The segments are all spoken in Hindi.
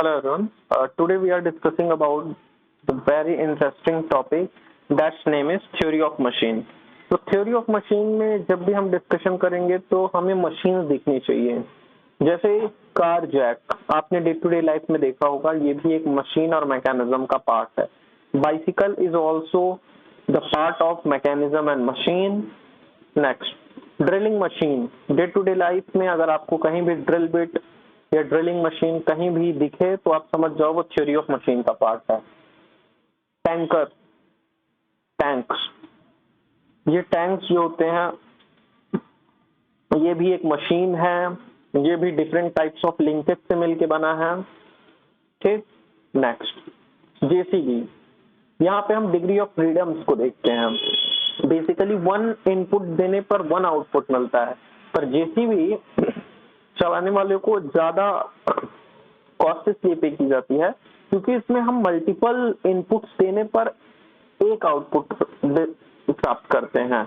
Hello everyone. Today we are discussing about the very interesting topic that's name is theory of machine. तो theory of machine में जब भी हम डिस्कशन करेंगे तो हमें मशीन दिखनी चाहिए. जैसे कार जैक आपने डे टू डे लाइफ में देखा होगा, ये भी एक मशीन और मैकेनिज्म का पार्ट है. Bicycle is also the part of mechanism and machine. Next drilling machine. Day to day life में अगर आपको कहीं भी ड्रिल बिट या ड्रिलिंग मशीन कहीं भी दिखे तो आप समझ जाओ वो थ्योरी ऑफ मशीन का पार्ट है. टैंकर, टैंक्स, ये टैंक्स जो होते हैं ये भी एक मशीन है. ये भी डिफरेंट टाइप्स ऑफ लिंकेज से मिलके बना है. ठीक. Next JCB. यहाँ पे हम डिग्री ऑफ फ्रीडम्स को देखते हैं. बेसिकली वन इनपुट देने पर वन आउटपुट मिलता है, पर जेसीबी चलाने वाले को ज्यादा कॉस्ट इसलिए पे की जाती है क्योंकि इसमें हम मल्टीपल इनपुट्स देने पर एक आउटपुट प्राप्त करते हैं.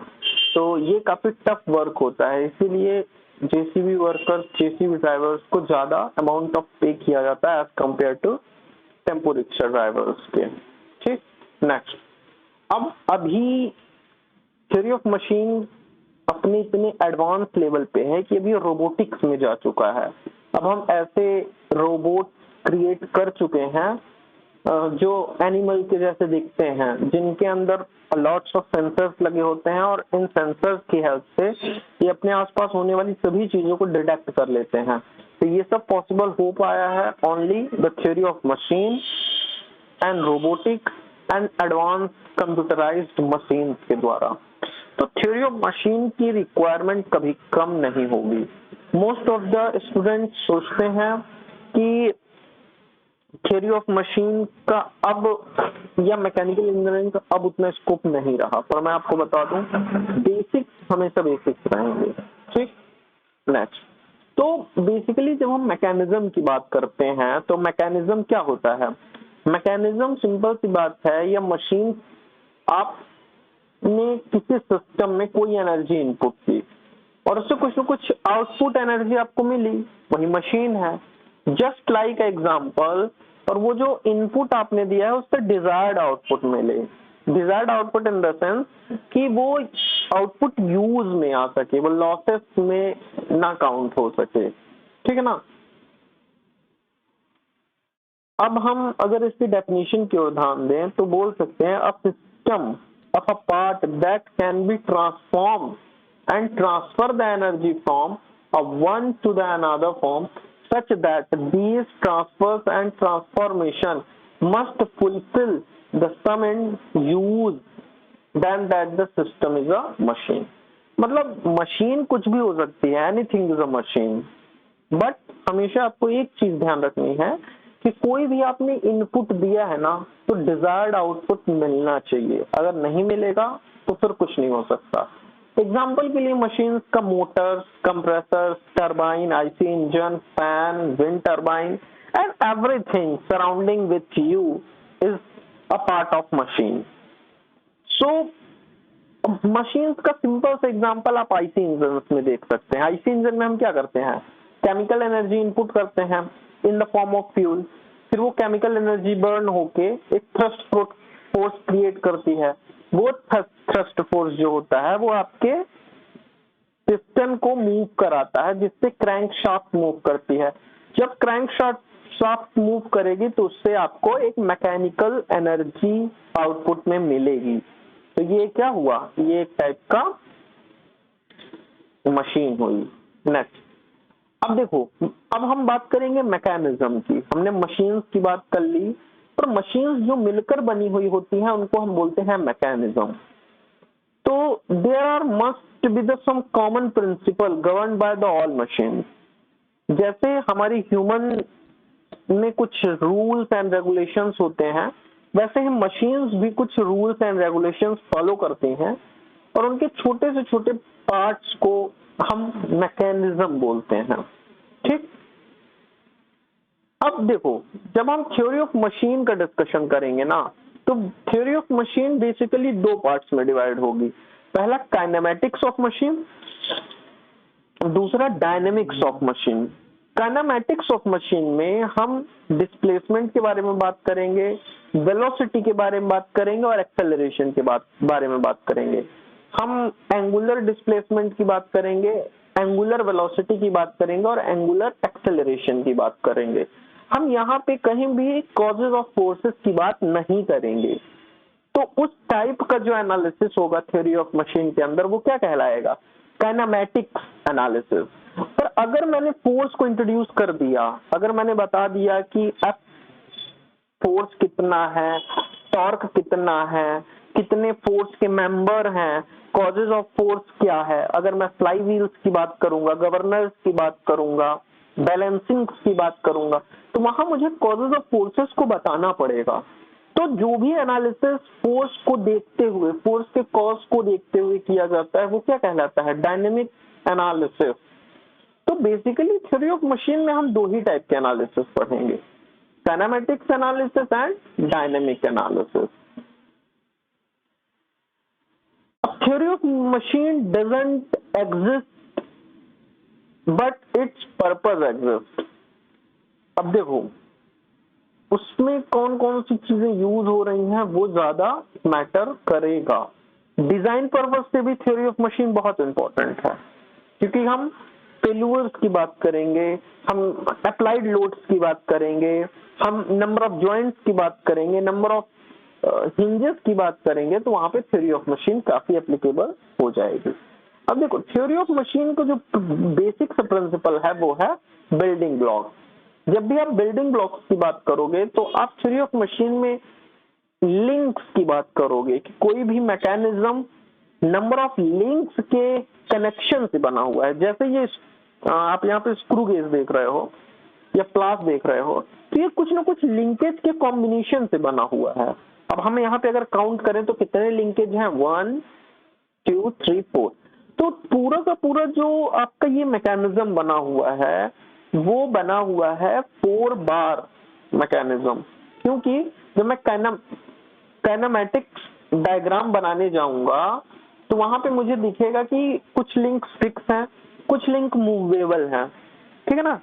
तो ये काफी टफ वर्क होता है, इसीलिए जेसीबी वर्कर्स, जेसीबी ड्राइवर्स को ज्यादा अमाउंट ऑफ पे किया जाता है as compare to tempo rickshaw drivers के. ठीक. नेक्स्ट, अब अभी थ्योरी ऑफ मशीन अपने इतने एडवांस लेवल पे है कि अभी रोबोटिक्स में जा चुका है. अब हम ऐसे रोबोट क्रिएट कर चुके हैं जो एनिमल के जैसे दिखते हैं, जिनके अंदर लॉट्स ऑफ सेंसर्स लगे होते हैं और इन सेंसर्स की हेल्प से ये अपने आसपास होने वाली सभी चीजों को डिटेक्ट कर लेते हैं. तो ये सब पॉसिबल हो पाया है only the theory of machine and robotic and advance computerised machine के द्वारा. तो थ्योरी ऑफ मशीन की रिक्वायरमेंट कभी कम नहीं होगी. मोस्ट ऑफ द स्टूडेंट्स सोचते हैं कि थ्योरी ऑफ मशीन का अब या मैकेनिकल इंजीनियरिंग का अब उतना स्कोप नहीं रहा, पर मैं आपको बता दूं बेसिक्स हमेशा बेसिक्स रहेंगे. ठीक. नेक्स्ट, तो बेसिकली जब हम मैकेनिज्म की बात करते हैं तो मैकेनिज्म क्या होता है? मैकेनिज्म सिंपल सी बात है, या मशीन आप ने किसी सिस्टम में कोई एनर्जी इनपुट की और उससे कुछ न कुछ आउटपुट एनर्जी आपको मिली, वही मशीन है. जस्ट लाइक एग्जांपल, और वो जो इनपुट आपने दिया है उससे डिजायर्ड आउटपुट मिले. Desired output in the sense कि वो आउटपुट यूज में आ सके, वो लॉसेस में ना काउंट हो सके. ठीक है ना. अब हम अगर इसकी डेफिनेशन की ओर ध्यान दें तो बोल सकते हैं a system of a part that can be transformed and transfer the energy from one to the another form such that these transfers and transformation must fulfill the sum and use then that the system is a machine. मतलब मशीन कुछ भी हो सकती है, anything is a machine. But हमेशा आपको एक चीज ध्यान रखनी है कि कोई भी आपने इनपुट दिया है ना तो डिजायर्ड आउटपुट मिलना चाहिए. अगर नहीं मिलेगा तो फिर कुछ नहीं हो सकता. एग्जांपल के लिए मशीन्स का Motors, compressors, turbine, IC engine, fan, wind turbine and everything surrounding with you is a part of machine. So machines का सिंपल सा एग्जांपल आप आईसी इंजन में देख सकते हैं. आईसी इंजन में हम क्या करते हैं? केमिकल एनर्जी इनपुट करते हैं in the form of fuel. फिर वो केमिकल एनर्जी बर्न होके एक थ्रस्ट फोर्स क्रिएट करती है. वो थ्रस्ट फोर्स जो होता है वो आपके पिस्टन को मूव कराता है, जिससे क्रैंक शाफ्ट मूव करती है. जब क्रैंक शाफ्ट मूव करेगी तो उससे आपको एक मैकेनिकल एनर्जी आउटपुट में मिलेगी. तो ये क्या हुआ? ये एक टाइप का मशीन हुई. नेक्स्ट, अब देखो, अब हम बात करेंगे मैकेनिज्म की. हमने मशीन्स की बात कर ली, पर मशीन्स जो मिलकर बनी हुई होती हैं उनको हम बोलते हैं मैकेनिज्म. तो there are must be the some common principle governed by the all machine. जैसे हमारी ह्यूमन में कुछ रूल्स एंड रेगुलेशंस होते हैं, वैसे ही मशीन्स भी कुछ रूल्स एंड रेगुलेशंस फॉलो करती हैं और उनके छोटे से छोटे पार्ट्स को हम मैकेनिज्म बोलते हैं. ठीक. अब देखो, जब हम थ्योरी ऑफ मशीन का डिस्कशन करेंगे ना तो थ्योरी ऑफ मशीन बेसिकली दो पार्ट्स में डिवाइड होगी. पहला काइनेमेटिक्स ऑफ मशीन, दूसरा dynamics of machine. Kinematics of machine में हम डिस्प्लेसमेंट के बारे में बात करेंगे, वेलोसिटी के बारे में बात करेंगे और एक्सेलरेशन के बारे में बात करेंगे। हम एंगुलर डिस्प्लेसमेंट की बात करेंगे, एंगुलर वेलोसिटी की बात करेंगे और एंगुलर एक्सेलरेशन की बात करेंगे। हम यहाँ पे कहीं भी कॉजेज ऑफ फोर्सेस की बात नहीं करेंगे। तो उस टाइप का जो एनालिसिस होगा थ्योरी ऑफ मशीन के अंदर वो क्या कहलाएगा? Kinematics analysis. पर अगर मैंने फोर्स को इंट्रोड्यूस कर दिया, अगर मैंने बता दिया कि एफ फोर्स कितना है, टॉर्क कितना है, कितने फोर्स के मेंबर हैं, कॉजेज ऑफ फोर्स क्या है, अगर मैं फ्लाई व्हील्स की बात करूंगा, गवर्नर्स की बात करूंगा, बैलेंसिंग की बात करूंगा, तो वहां मुझे कॉजेज ऑफ फोर्सेस को बताना पड़ेगा। तो जो भी एनालिसिस फोर्स को देखते हुए, फोर्स के कॉज को देखते हुए किया जाता है वो क्या कहलाता है? Dynamic analysis. तो बेसिकली थ्योरी ऑफ मशीन में हम दो ही टाइप के एनालिसिस पढ़ेंगे, kinematics analysis and dynamic analysis. Theory of machine doesn't exist but it's purpose exist. अब देखो उसमें कौन कौन सी चीजें यूज हो रही हैं वो ज्यादा मैटर करेगा। डिजाइन पर्पस से भी थ्योरी ऑफ मशीन बहुत इंपॉर्टेंट है, क्योंकि हम फेल्यूअर्स की बात करेंगे, हम अप्लाइड लोड्स की बात करेंगे, हम नंबर ऑफ जॉइंट्स की बात करेंगे, नंबर ऑफ हिंजेस की बात करेंगे, तो वहां पे थ्योरी ऑफ मशीन काफी एप्लीकेबल हो जाएगी। अब देखो थ्योरी ऑफ मशीन का जो बेसिक प्रिंसिपल है वो है बिल्डिंग ब्लॉक। जब भी आप बिल्डिंग ब्लॉक्स की बात करोगे तो आप थ्योरी ऑफ मशीन में लिंक्स की बात करोगे कि कोई भी मैकेनिज्म नंबर ऑफ लिंक्स के कनेक्शन से बना हुआ है। जैसे ये आप यहाँ पे स्क्रू गेज देख रहे हो या प्लास देख रहे हो, तो ये कुछ ना कुछ लिंकेज के कॉम्बिनेशन से बना हुआ है। अब हम यहाँ पे अगर काउंट करें तो कितने लिंकेज हैं? 1 2 3 4। तो पूरा का पूरा जो आपका ये मैकेनिज्म बना हुआ है वो बना हुआ है 4 बार मैकेनिज्म। क्योंकि जब मैं काइनेमैटिक्स डायग्राम बनाने जाऊंगा तो वहां पे मुझे दिखेगा कि कुछ लिंक फिक्स हैं, कुछ लिंक मूवेबल हैं, ठीक है ना?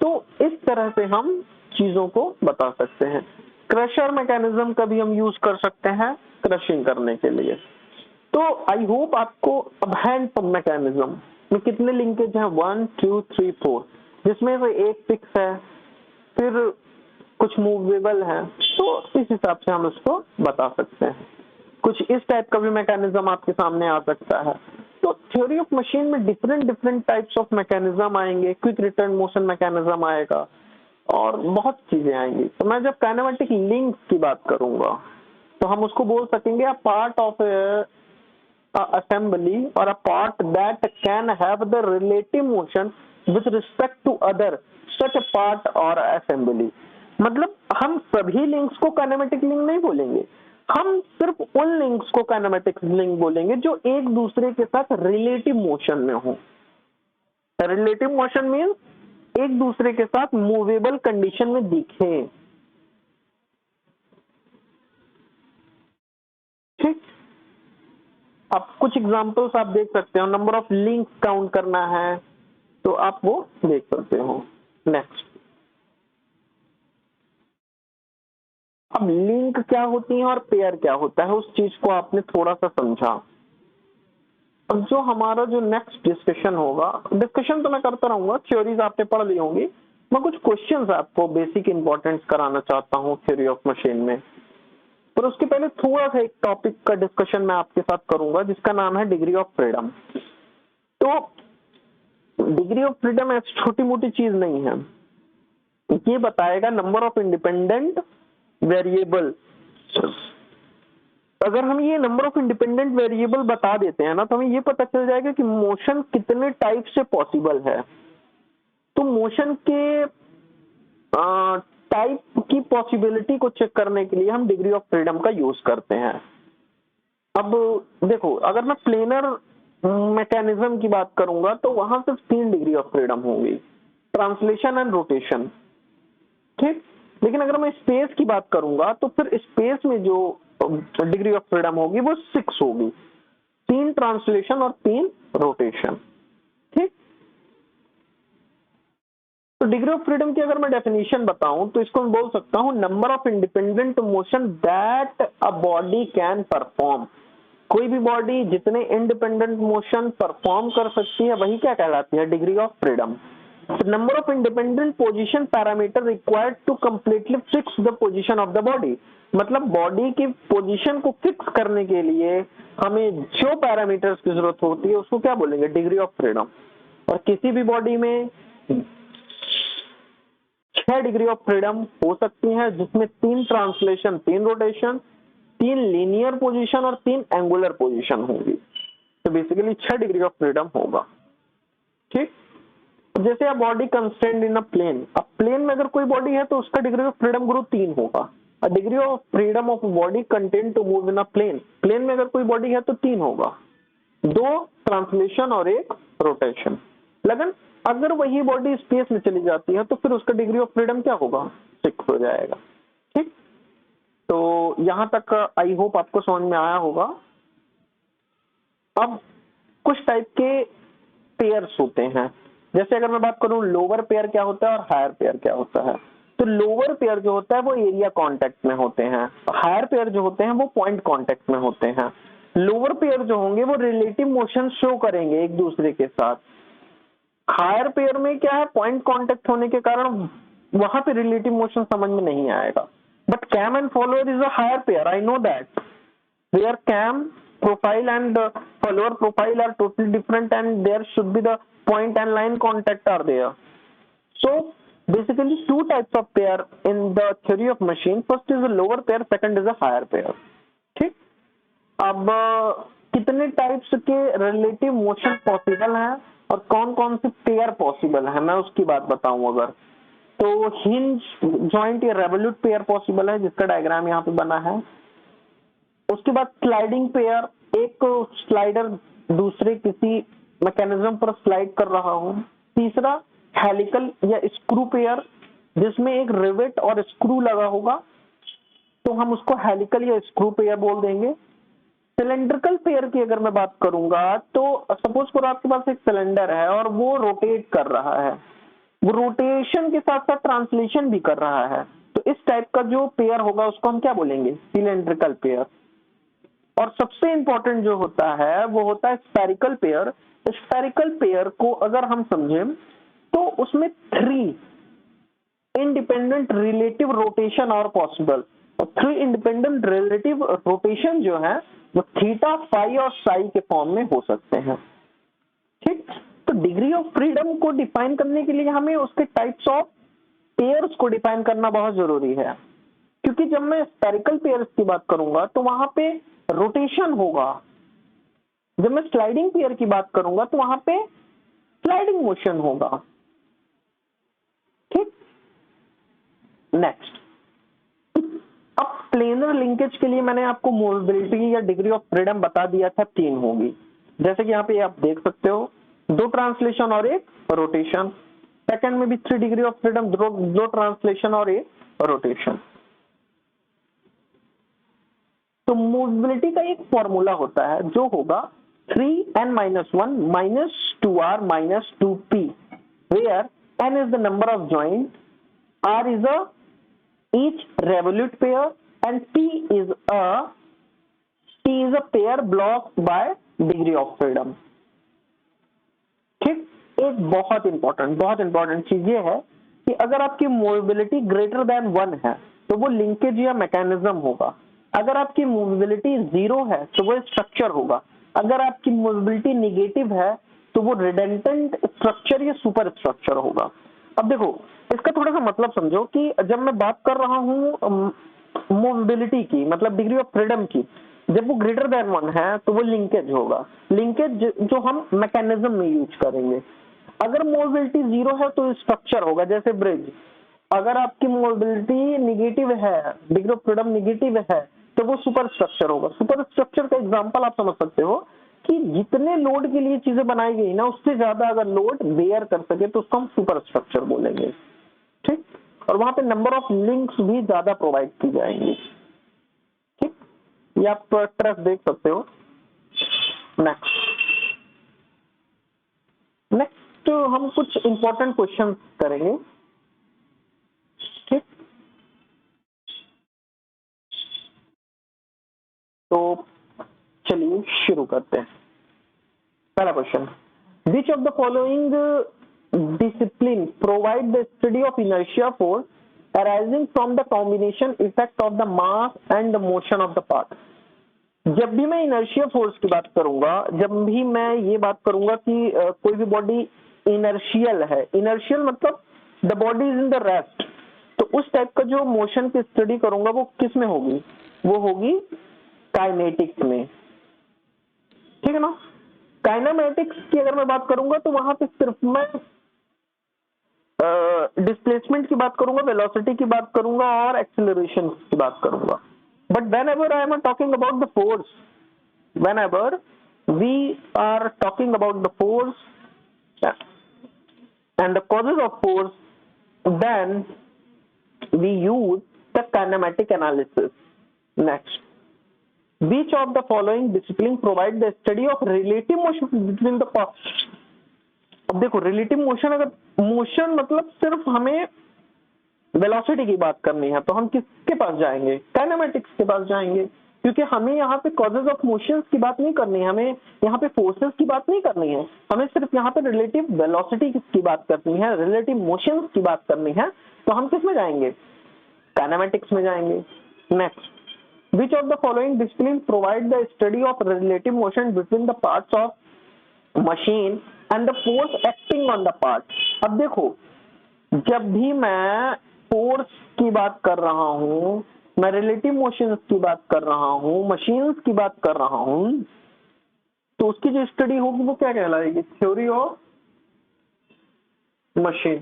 तो इस तरह से हम चीजों को बता सकते हैं। क्रशर मैकेनिज्म का भी हम यूज कर सकते हैं क्रशिंग करने के लिए। तो आई होप आपको अब हैंड पंप मैकेनिज्म में कितने लिंकेज हैं? 1 2 3 4, जिसमें से एक फिक्स है, फिर कुछ मूवेबल है, तो इस हिसाब से हम इसको बता सकते हैं। कुछ इस टाइप का भी मैकेनिज्म आपके सामने आ सकता है। तो थ्योरी ऑफ मशीन में डिफरेंट टाइप्स ऑफ मैकेनिज्म आएंगे, क्विक रिटर्न मोशन मैकेनिज्म आएगा और बहुत चीजें आएंगी। तो मैं जब काइनेमैटिक लिंक्स की बात करूंगा तो हम उसको बोल सकेंगे a part of assembly or a part that can have the relative motion with respect to other such a part or assembly। मतलब हम सभी लिंक्स को काइनेमैटिक लिंक नहीं बोलेंगे, हम सिर्फ उन लिंक्स को काइनेमैटिक लिंक बोलेंगे जो एक दूसरे के साथ रिलेटिव मोशन में हो। रिलेटिव मोशन मीन्स एक दूसरे के साथ मूवेबल कंडीशन में दिखे। ठीक, अब कुछ एग्जांपल्स आप देख सकते हो। नंबर ऑफ लिंक्स काउंट करना है तो आप वो देख सकते हो। नेक्स्ट, अब लिंक क्या होती है और पेयर क्या होता है, उस चीज को आपने थोड़ा सा समझा। अब जो हमारा जो नेक्स्ट डिस्कशन होगा, डिस्कशन तो मैं करता रहूंगा, थ्योरीज आपने पढ़ ली होंगी, मैं कुछ क्वेश्चंस आपको बेसिक इंपॉर्टेंस कराना चाहता हूँ थ्योरी ऑफ मशीन में। पर उसके पहले थोड़ा सा एक टॉपिक का डिस्कशन मैं आपके साथ करूंगा जिसका नाम है डिग्री ऑफ फ्रीडम। तो डिग्री ऑफ फ्रीडम ऐसी छोटी मोटी चीज नहीं है, ये बताएगा नंबर ऑफ इंडिपेंडेंट वेरिएबल। अगर हम ये नंबर ऑफ इंडिपेंडेंट वेरिएबल बता देते हैं ना तो हमें ये पता चल जाएगा कि मोशन कितने टाइप से पॉसिबल है। तो मोशन के टाइप की पॉसिबिलिटी को चेक करने के लिए हम डिग्री ऑफ फ्रीडम का यूज करते हैं। अब देखो, अगर मैं प्लेनर मैकेनिज्म की बात करूंगा तो वहां सिर्फ 3 डिग्री ऑफ फ्रीडम होगी, ट्रांसलेशन एंड रोटेशन। ठीक, लेकिन अगर मैं स्पेस की बात करूंगा तो फिर स्पेस में जो डिग्री ऑफ फ्रीडम होगी वो 6 होगी, 3 ट्रांसलेशन और 3 रोटेशन। ठीक, तो डिग्री ऑफ फ्रीडम की अगर मैं डेफिनेशन बताऊं तो इसको मैं बोल सकता हूं number of independent motion that a body can perform. कोई भी बॉडी जितने इंडिपेंडेंट मोशन परफॉर्म कर सकती है वही क्या कहलाती है, degree of freedom. Number of independent position parameter required to completely fix the position of the body, मतलब बॉडी की पोजीशन को फिक्स करने के लिए हमें जो पैरामीटर्स की जरूरत होती है उसको क्या बोलेंगे, डिग्री ऑफ फ्रीडम। और किसी भी बॉडी में 6 डिग्री ऑफ फ्रीडम हो सकती है, जिसमें 3 ट्रांसलेशन, 3 रोटेशन, 3 लीनियर पोजीशन और 3 एंगुलर पोजीशन होंगी। तो बेसिकली 6 डिग्री ऑफ फ्रीडम होगा। ठीक, जैसे a body constraint in a plane, अब प्लेन में अगर कोई बॉडी है तो उसका डिग्री ऑफ फ्रीडम ग्रुप 3 होगा। A degree of freedom of body content to move in a plane, plane में अगर कोई बॉडी है तो 3 होगा, 2 ट्रांसलेशन और 1 रोटेशन। लेकिन अगर वही बॉडी स्पेस में चली जाती है तो फिर उसका डिग्री ऑफ फ्रीडम क्या होगा, 6 हो जाएगा। ठीक, तो यहां तक आई होप आपको समझ में आया होगा। अब कुछ टाइप के पेयर्स होते हैं, जैसे अगर मैं बात करूं लोअर पेयर क्या होता है और हायर पेयर क्या होता है। तो लोअर पेयर जो होता है वो एरिया कांटेक्ट में होते हैं, हायर पेयर जो होते हैं वो पॉइंट कांटेक्ट में होते हैं। लोअर पेयर जो होंगे वो रिलेटिव मोशन शो करेंगे एक दूसरे के साथ। हायर पेयर में क्या है, पॉइंट कांटेक्ट होने के कारण वहां पे रिलेटिव मोशन समझ में नहीं आएगा। But cam and follower is a higher pair, I know that, where cam profile and follower profile are totally different and there should be the point and line contact are there. So basically 2 types of pair in the theory of machine, first is a lower pair, second is a higher pair. ठीक, अब कितने टाइप्स के रिलेटिव मोशन पॉसिबल हैं और कौन कौन से पेयर पॉसिबल है मैं उसकी बात बताऊं। अगर तो हिंज जॉइंट या रेवोल्यूट पेयर पॉसिबल है, जिसका डायग्राम यहाँ पे बना है। उसके बाद स्लाइडिंग पेयर, एक स्लाइडर दूसरे किसी मैकेनिज्म पर स्लाइड कर रहा हो। तीसरा हेलिकल या स्क्रू पेयर, जिसमें एक रिवेट और स्क्रू लगा होगा, तो हम उसको हेलिकल या स्क्रू पेयर बोल देंगे। सिलेंड्रिकल पेयर की अगर मैं बात करूंगा तो सपोज करो आपके पास एक सिलेंडर है और वो रोटेट कर रहा है, वो रोटेशन के साथ साथ ट्रांसलेशन भी कर रहा है, तो इस टाइप का जो पेयर होगा उसको हम क्या बोलेंगे, सिलेंड्रिकल पेयर। और सबसे इंपॉर्टेंट जो होता है वो होता है स्फेरिकल पेयर। स्फेरिकल पेयर को अगर हम समझें तो उसमें 3 इंडिपेंडेंट रिलेटिव रोटेशन और पॉसिबल, और 3 इंडिपेंडेंट रिलेटिव रोटेशन जो है वो थीटा, फाई और साई के फॉर्म में हो सकते हैं। ठीक, तो डिग्री ऑफ फ्रीडम को डिफाइन करने के लिए हमें उसके टाइप्स ऑफ पेयर्स को डिफाइन करना बहुत जरूरी है, क्योंकि जब मैं स्फेरिकल पेयर्स की बात करूंगा तो वहां पे रोटेशन होगा, जब मैं स्लाइडिंग पेयर की बात करूंगा तो वहां पे स्लाइडिंग मोशन होगा। ठीक, नेक्स्ट, अब प्लेनर लिंकेज के लिए मैंने आपको मूवेबिलिटी या डिग्री ऑफ फ्रीडम बता दिया था 3 होगी, जैसे कि यहाँ पे आप देख सकते हो 2 ट्रांसलेशन और 1 रोटेशन। सेकंड में भी 3 डिग्री ऑफ फ्रीडम, 2 ट्रांसलेशन और 1 रोटेशन। तो मूवेबिलिटी का एक फॉर्मूला होता है जो होगा 3n-1 minus 2r minus 2p, where n is the number of joint, r is a each revolute pair and p is a pair blocked by degree of freedom. ठीक, एक बहुत इंपॉर्टेंट चीज ये है कि अगर आपकी मूवेबिलिटी ग्रेटर देन 1 है तो वो लिंकेज या मैकेनिज्म होगा। अगर आपकी मूवेबिलिटी 0 है तो वो स्ट्रक्चर होगा। अगर आपकी मूवेबिलिटी निगेटिव है तो वो रिडंडेंट स्ट्रक्चर या सुपर स्ट्रक्चर होगा। अब देखो इसका थोड़ा सा मतलब समझो कि जब मैं बात कर रहा हूँ मूवेबिलिटी की, मतलब डिग्री ऑफ फ्रीडम की, जब वो ग्रेटर देन 1 है तो वो लिंकेज होगा, लिंकेज जो हम मैकेनिज्म में यूज करेंगे। अगर मूवेबिलिटी 0 है तो स्ट्रक्चर होगा, जैसे ब्रिज। अगर आपकी मूवेबिलिटी निगेटिव है, डिग्री ऑफ फ्रीडम निगेटिव है, तो वो सुपर स्ट्रक्चर होगा। सुपर स्ट्रक्चर का एग्जांपल आप समझ सकते हो कि जितने लोड के लिए चीजें बनाई गई ना उससे ज्यादा अगर लोड बेयर कर सके तो उसको हम सुपर स्ट्रक्चर बोलेंगे। ठीक, और वहां पे नंबर ऑफ लिंक्स भी ज्यादा प्रोवाइड की जाएंगी। ठीक, ये आप ट्रस्ट देख सकते हो। नेक्स्ट हम कुछ इंपॉर्टेंट क्वेश्चन करेंगे, ठीक। तो चलिए शुरू करते हैं। पहला question, which of the following discipline provide the study of inertia force arising from the combination effect of the mass and the motion of the part। जब भी मैं इनर्शिया फोर्स की बात करूंगा, जब भी मैं ये बात करूंगा कि कोई भी बॉडी इनर्शियल है, इनर्शियल मतलब the body is in the rest, तो उस टाइप का जो मोशन की स्टडी करूंगा वो किस में होगी, वो होगी काइनेटिक्स में, ठीक है ना। काइनेमेटिक्स की अगर मैं बात करूंगा तो वहां पे सिर्फ मैं डिस्प्लेसमेंट की बात करूंगा, वेलोसिटी की बात करूंगा और एक्सेलरेशन की बात करूंगा। But whenever I am talking about the force, whenever we are talking about the force and the causes of force, then we use the kinematic analysis. Next, which of the following discipline provide the study of relative motion between the parts? अब देखो रिलेटिव मोशन, अगर मोशन मतलब सिर्फ हमें वेलोसिटी की बात करनी है तो हम किसके पास जाएंगे, काइनेमेटिक्स के पास जाएंगे, क्योंकि हमें यहाँ पे कॉजेज ऑफ मोशंस की बात नहीं करनी है, हमें यहाँ पे फोर्सेस की बात नहीं करनी है, हमें सिर्फ यहाँ पे रिलेटिव वेलोसिटी की बात करनी है, रिलेटिव मोशंस की बात करनी है, तो हम किस में जाएंगे, काइनेमेटिक्स में जाएंगे। Next, which of the following discipline provide the study of relative motion between the parts of machine and the force acting on the part. अब देखो, जब भी मैं फोर्स की बात कर रहा हूं, मैं रिलेटिव मोशंस की बात कर रहा हूं, मशीन्स की बात कर रहा हूं, तो उसकी जो स्टडी होगी वो क्या कहलाएगी, theory of machine.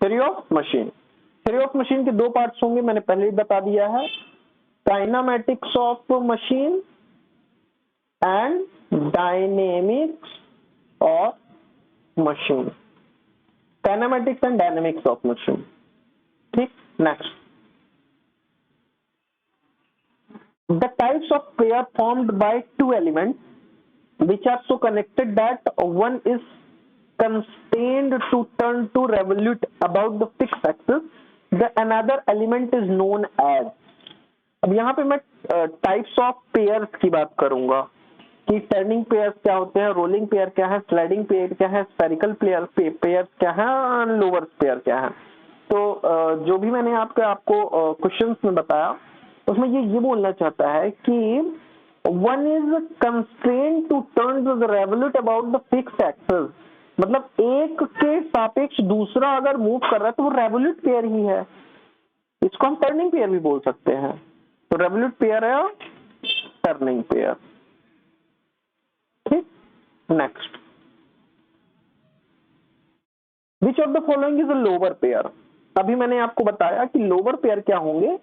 Theory of machine, theory of machine के दो पार्ट्स होंगे, मैंने पहले ही बता दिया है, kinematics of machine and dynamics of machine, kinematics and dynamics of machine, ठीक। next, the types of pair formed by two elements which are so connected that one is constrained to turn to revolute about the fixed axis, the another element is known as। अब यहाँ पे मैं टाइप्स ऑफ पेयर्स की बात करूंगा कि टर्निंग पेयर्स क्या होते हैं, रोलिंग पेयर क्या है, स्लाइडिंग पेयर क्या है, स्फेरिकल पेयर्स क्या है, लोअर पेयर क्या है। तो जो भी मैंने आपको क्वेश्चंस में बताया उसमें ये बोलना चाहता है कि one is constrained to turn to the revolute about the fixed axis, मतलब एक के सापेक्ष दूसरा अगर मूव कर रहा है तो वो रेवोल्यूट पेयर ही है, इसको हम टर्निंग पेयर भी बोल सकते हैं। तो रेवोल्यूट पेयर है टर्निंग पेयर, ठीक। Next, which of the following is a lower pair. अभी मैंने आपको बताया कि लोअर पेयर क्या होंगे,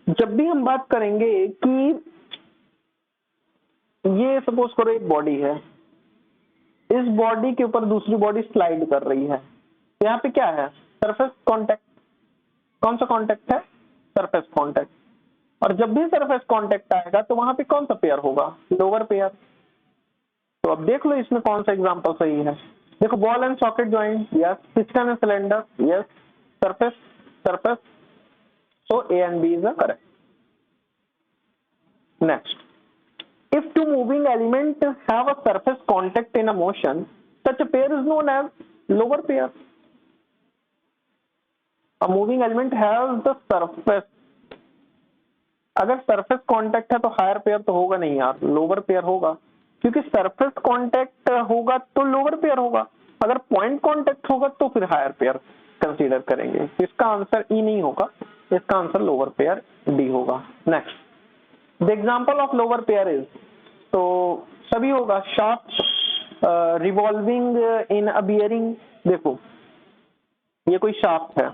जब भी हम बात करेंगे कि ये सपोज करो एक बॉडी है, इस बॉडी के ऊपर दूसरी बॉडी स्लाइड कर रही है, तो यहाँ पे क्या है, सरफेस कांटेक्ट। कौन सा कांटेक्ट है, सरफेस कांटेक्ट। और जब भी सरफेस कांटेक्ट आएगा तो वहां पे कौन सा पेयर होगा, लोअर पेयर। तो अब देख लो इसमें कौन सा एग्जांपल सही है। देखो, ball and socket joint, yes. Piston and cylinder, yes. Surface, surface, so A and B is correct. Next, if two moving elements have a surface contact in a motion, such a pair is known as lower pair. A moving element has the surface, अगर सरफेस कांटेक्ट है तो हायर पेयर तो होगा नहीं यार, लोअर पेयर होगा, क्योंकि सरफेस कांटेक्ट होगा तो लोअर पेयर होगा, अगर पॉइंट कांटेक्ट होगा तो फिर हायर पेयर कंसीडर करेंगे। इसका आंसर ई नहीं होगा, इसका आंसर लोअर पेयर डी होगा। Next, the example of lower pair is, तो सभी होगा, शाफ्ट रिवॉल्विंग इन अ बियरिंग। देखो ये कोई शाफ्ट है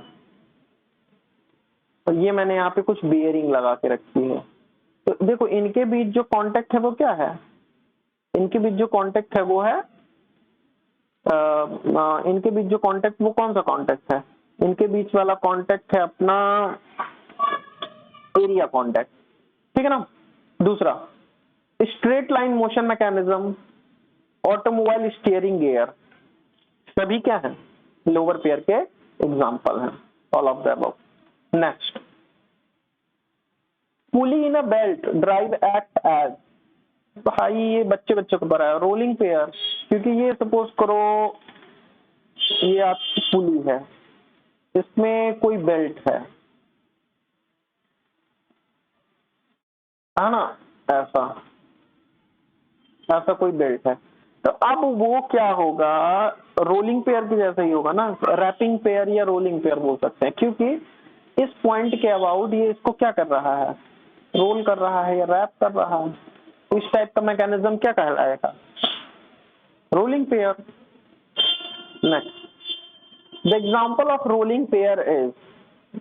और ये मैंने यहाँ पे कुछ बियरिंग लगा के रखी है, तो देखो इनके बीच जो कांटेक्ट है वो क्या है, इनके बीच जो कांटेक्ट है वो है इनके बीच जो कांटेक्ट वो कौन सा कांटेक्ट है, इनके बीच वाला कांटेक्ट है अपना एरिया कांटेक्ट, ठीक है ना। दूसरा, straight line motion mechanism, automobile steering gear, सभी क्या है, लोअर पेयर के एग्जाम्पल हैं, all of the above. Next, pulley in a belt drive act as, भाई ये बच्चे को पता है, रोलिंग पेयर, क्योंकि ये सपोज करो ये आपकी पुली है, इसमें कोई बेल्ट है ना, ऐसा ऐसा कोई बेल्ट है, तो अब वो क्या होगा, रोलिंग पेयर की जैसा ही होगा ना, रैपिंग पेयर या रोलिंग पेयर बोल सकते हैं, क्योंकि इस पॉइंट के अबाउट ये इसको क्या कर रहा है, रोल कर रहा है या रैप कर रहा है, इस टाइप का मैकेनिज्म क्या कहलाएगा, rolling pair. Next, the example of rolling pair is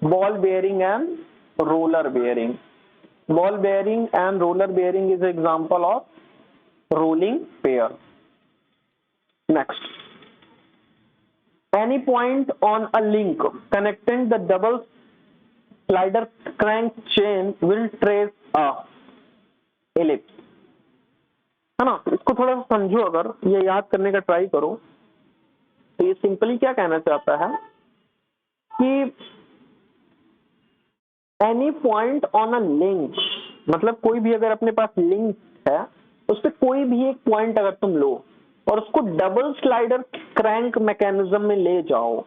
ball bearing and roller bearing. Ball bearing and roller bearing is an example of rolling pair. Next, any point on a link connecting the double slider crank chain will trace a ellipse, है ना। इसको थोड़ा सा समझो, अगर ये याद करने का ट्राई करो तो ये सिंपली क्या कहना चाहता है कि any point on a link, मतलब कोई भी अगर अपने पास लिंक है उस पर कोई भी एक पॉइंट अगर तुम लो और उसको डबल स्लाइडर क्रैंक मैकेनिज्म में ले जाओ,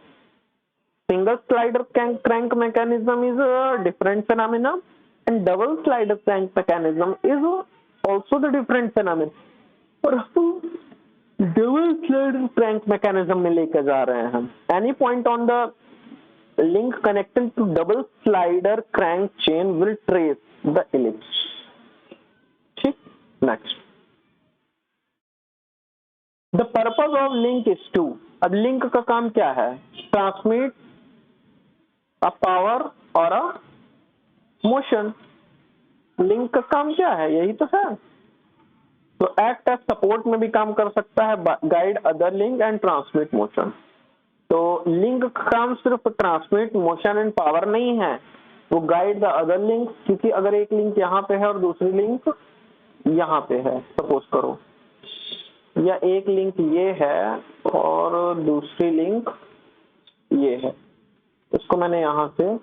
single slider crank mechanism is a different phenomena and double slider crank mechanism is also the different phenomena, और हम डबल स्लाइडर क्रैंक मैकेनिज्म में लेकर जा रहे हैं। Any point on the link connected to double slider crank chain will trace the ellipse, ठीक। next, the purpose of link is to, अब लिंक का काम क्या है, ट्रांसमिट अ पावर और अ मोशन, लिंक का काम क्या है, यही तो है। तो एक्ट एज सपोर्ट में भी काम कर सकता है, guide other link and transmit motion. तो लिंक का काम सिर्फ ट्रांसमिट मोशन एंड पावर नहीं है, वो गाइड द अदर लिंक, क्योंकि अगर एक लिंक यहाँ पे है और दूसरी लिंक यहाँ पे है, सपोज करो, या एक लिंक ये है और दूसरी लिंक ये है, इसको मैंने यहाँ से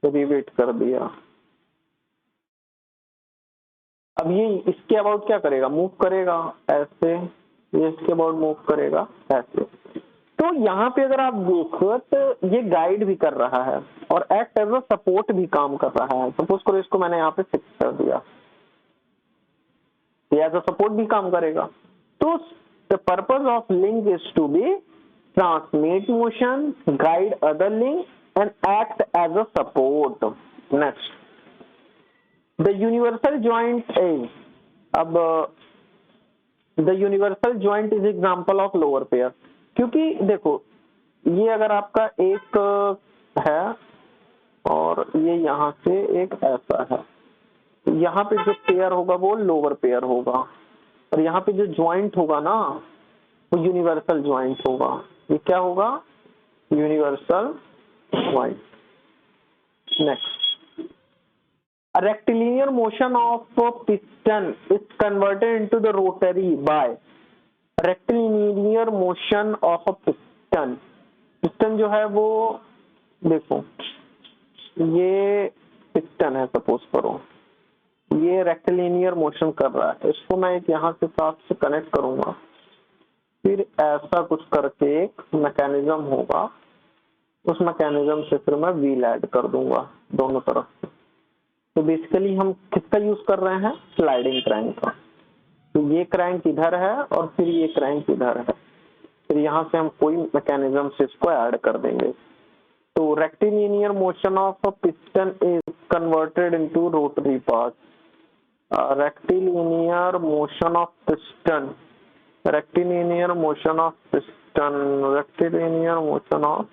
रिवेट कर दिया, अब ये इसके अबाउट क्या करेगा, मूव करेगा ऐसे, ये इसके अबाउट मूव करेगा ऐसे। तो यहाँ पे अगर आप देखो तो ये गाइड भी कर रहा है और एक्ट एज अ सपोर्ट भी काम कर रहा है। सपोज करो इसको मैंने यहाँ पे फिक्स कर दिया, ये एज अ सपोर्ट भी काम करेगा। तो the purpose of link is to be transmit motion, guide other link and act as a support. Next, the universal joint is, अब the universal joint is example of lower pair, क्योंकि देखो ये अगर आपका एक है और ये यहाँ से एक ऐसा है, यहाँ पे जो पेयर होगा वो लोअर पेयर होगा और यहाँ पे जो ज्वाइंट होगा ना वो यूनिवर्सल ज्वाइंट होगा। ये क्या होगा, universal joint. Next, a rectilinear motion of a piston is converted into the rotary by rectilinear motion of a piston। Piston जो है वो देखो ये पिस्टन है, सपोज करो ये रेक्टिलिनियर मोशन कर रहा है, इसको मैं एक यहाँ से साथ से कनेक्ट करूंगा, फिर ऐसा कुछ करके एक मैकेनिज्म होगा, उस मैकेनिज्म से फिर मैं व्हील ऐड कर दूंगा दोनों तरफ से। तो बेसिकली हम किसका यूज कर रहे हैं, स्लाइडिंग क्रैंक का। तो ये क्रैंक इधर है और फिर ये क्रैंक इधर है, फिर यहाँ से हम कोई मैकेनिज्म से इसको ऐड कर देंगे। तो rectilinear motion of a piston is converted into rotary path. Rectilinear motion of piston, rectilinear motion of piston, rectilinear motion of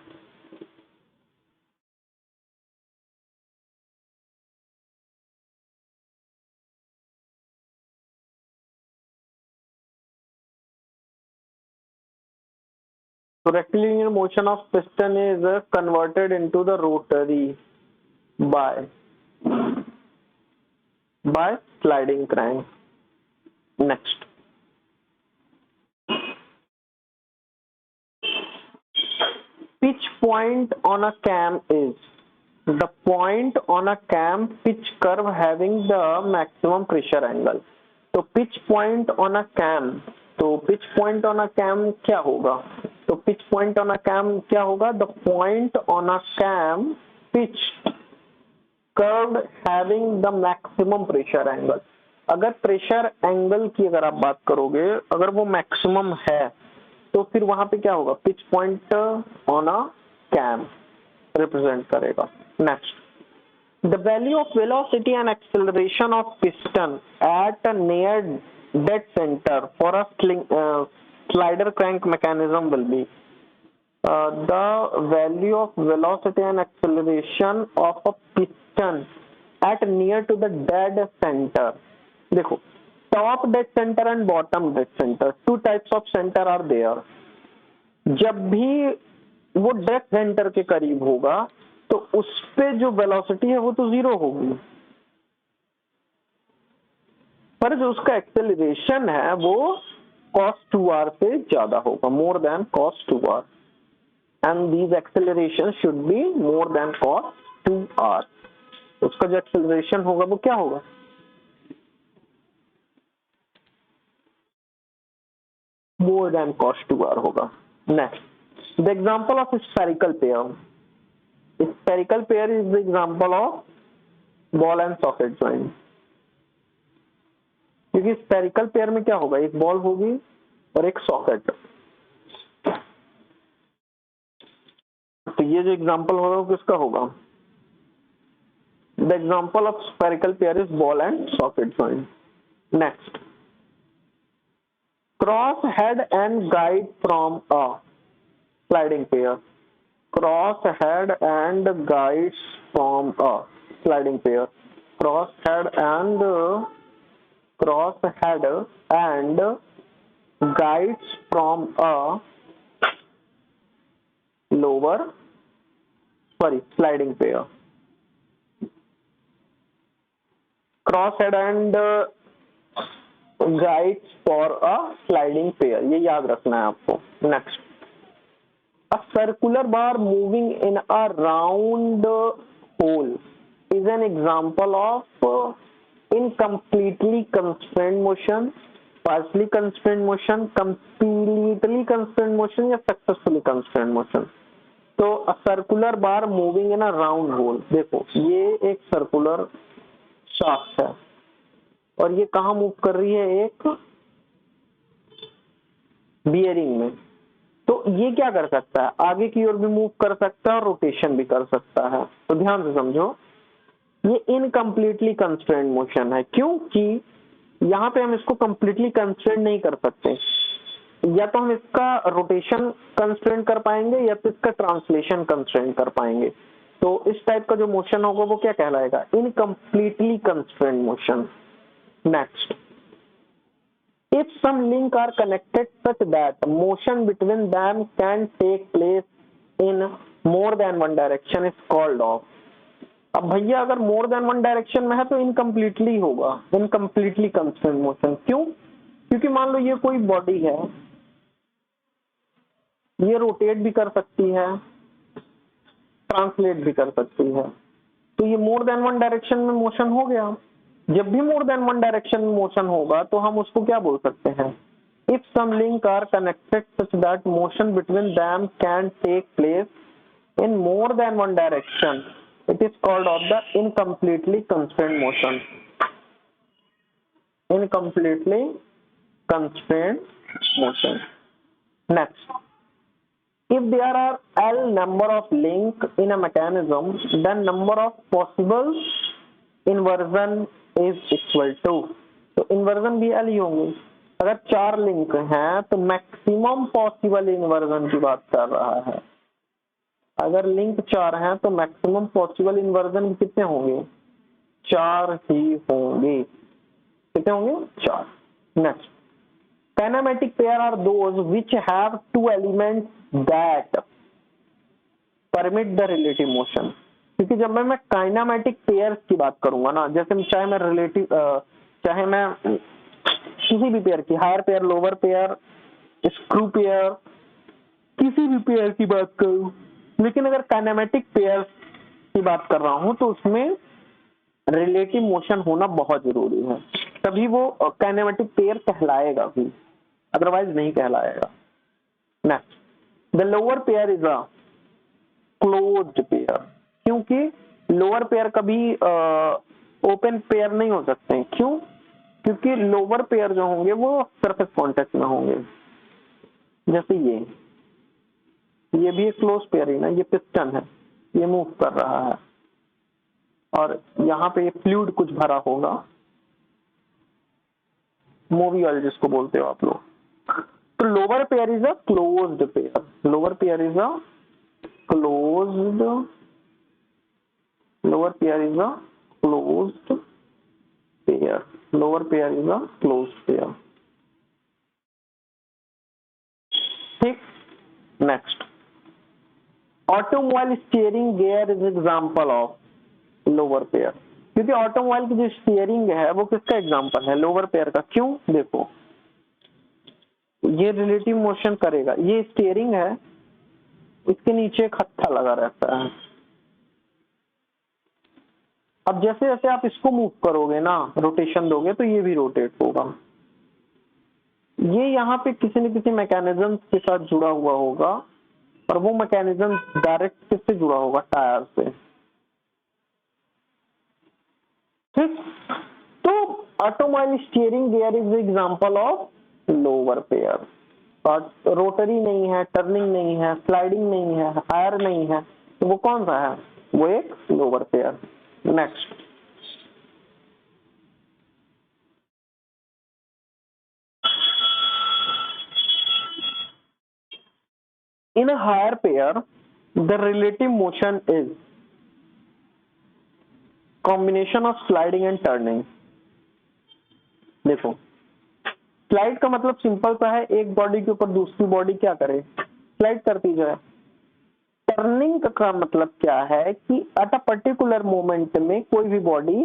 So rectilinear motion of piston is converted into the rotary by sliding crank. Next, point on a cam is the point on a cam pitch curve having the maximum pressure angle. तो pitch point on a cam, तो pitch point on a cam क्या होगा? तो pitch point on a cam क्या होगा? The point on a cam pitch curve having the maximum pressure angle. अगर प्रेशर एंगल की अगर आप बात करोगे, अगर वो मैक्सिमम है तो फिर वहां पे क्या होगा? Pitch point on a cam represent करेगा. Next, the value of velocity and acceleration of piston at near dead centre for a slider crank mechanism will be the value of velocity and acceleration of a piston at near to the dead center. देखो, top dead center and bottom dead center, two types of center are there. जब भी वो डेड सेंटर के करीब होगा तो उस पे जो वेलोसिटी है वो तो जीरो होगी, पर जो उसका एक्सेलरेशन है वो cos 2r से ज्यादा होगा, more than cos 2r. And these acceleration should be more than cos 2r. उसका जो acceleration होगा वो क्या होगा? More than cos 2r होगा. Next, the example of spherical pair. Spherical pair is the example of ball and socket joint. क्योंकि spherical pair में क्या होगा? एक बॉल होगी और एक सॉकेट. तो ये जो एग्जांपल होगा वो किसका होगा? The example of spherical pair is ball and socket joint. Next, cross head and guide from a sliding pair. Cross head and guides from a sliding pair. Cross head and guides from a sliding pair. Crosshead and guides for a sliding pair, ये याद रखना है आपको. Next, a circular bar moving in a round hole is an example of incompletely constrained motion, partially constrained motion, completely constrained motion या successfully constrained motion. तो a circular bar moving in a round whole. देखो, ये एक सर्कुलर शाफ्ट है और ये कहाँ मूव कर रही है? एक बियरिंग में. तो ये क्या कर सकता है? आगे की ओर भी मूव कर सकता है और रोटेशन भी कर सकता है. तो ध्यान से समझो, ये इनकम्प्लीटली कंस्ट्रेंड मोशन है, क्योंकि यहाँ पे हम इसको कंप्लीटली कंस्ट्रेंड नहीं कर सकते. या तो हम इसका रोटेशन कंस्ट्रेंट कर पाएंगे या तो इसका ट्रांसलेशन कंस्ट्रेंट कर पाएंगे. तो इस टाइप का जो मोशन होगा वो क्या कहलाएगा? Incompletely constraint motion. Next, if some link are connected such that motion between them can take place in more than one direction is called of. अब भैया अगर मोर देन वन डायरेक्शन में है तो इनकम्प्लीटली होगा, इनकम्प्लीटली कंस्ट्रेंट मोशन. क्यों? क्योंकि मान लो ये कोई बॉडी है, ये रोटेट भी कर सकती है, ट्रांसलेट भी कर सकती है, तो ये मोर देन वन डायरेक्शन में मोशन हो गया. जब भी मोर देन वन डायरेक्शन में मोशन होगा तो हम उसको क्या बोल सकते हैं? If some link are connected such that motion between them can take place in more than one direction, it is called of the incompletely constraint motion. Incompletely constrained motion. Next, if there are L number of link in a mechanism, then number of possible inversion is equal to. तो inversion भी L ही होंगे. अगर 4 लिंक हैं तो मैक्सिमम पॉसिबल इन्वर्जन की बात कर रहा है. अगर लिंक 4 हैं तो मैक्सिमम पॉसिबल इन्वर्जन कितने होंगे? 4 ही होंगे. कितने होंगे? 4. Next, kinematic pair are those which have two elements that permit the relative motion. क्योंकि जब मैं काइनेमेटिक पेयर्स की बात करूंगा ना, जैसे चाहे मैं किसी भी पेयर की, higher pair, lower pair, screw pair, किसी भी पेयर की बात करूं, लेकिन अगर काइनेमेटिक पेयर्स की बात कर रहा हूं तो उसमें रिलेटिव मोशन होना बहुत जरूरी है, तभी वो काइनेमेटिक पेयर कहलाएगा भी, अदरवाइज नहीं कहलाएगा। Next, the lower pair is a closed pair, क्योंकि लोअर पेयर कभी ओपन पेयर नहीं हो सकते हैं। क्यों? क्योंकि लोअर पेयर जो होंगे वो सरफेस कांटेक्ट में होंगे। जैसे ये भी एक क्लोज पेयर है ना, ये पिस्टन है, ये मूव कर रहा है और यहाँ पे फ्लूइड कुछ भरा होगा, मोवियल जिसको बोलते हो आप लोग। तो lower pair is a closed pair, lower pair is a closed, lower pair is a closed pair, lower pair is a closed pair. ठीक, next, automobile steering gear is example of lower pair, क्योंकि ऑटोमोबाइल की जो स्टीयरिंग है वो किसका एग्जांपल है? लोअर पेयर का। क्यों? देखो ये रिलेटिव मोशन करेगा, ये स्टीयरिंग है, इसके नीचे एक हत्था लगा रहता है। अब जैसे जैसे आप इसको मूव करोगे ना, रोटेशन दोगे, तो ये भी रोटेट होगा। ये यहाँ पे किसी न किसी मैकेनिज्म के साथ जुड़ा हुआ होगा और वो मैकेनिज्म डायरेक्ट किससे जुड़ा होगा? टायर से। ठीक, तो automobile steering gear is example of lower pair. और रोटरी नहीं है, टर्निंग नहीं है, स्लाइडिंग नहीं है, हायर नहीं है, तो वो कौन सा है? वो एक lower pair. Next, in a higher pair the relative motion is combination of sliding and turning। देखो स्लाइड का मतलब सिंपल सा है, एक बॉडी के ऊपर दूसरी बॉडी क्या करे? स्लाइड करती जाए। टर्निंग का मतलब क्या है कि एट अ पर्टिकुलर मोमेंट में कोई भी बॉडी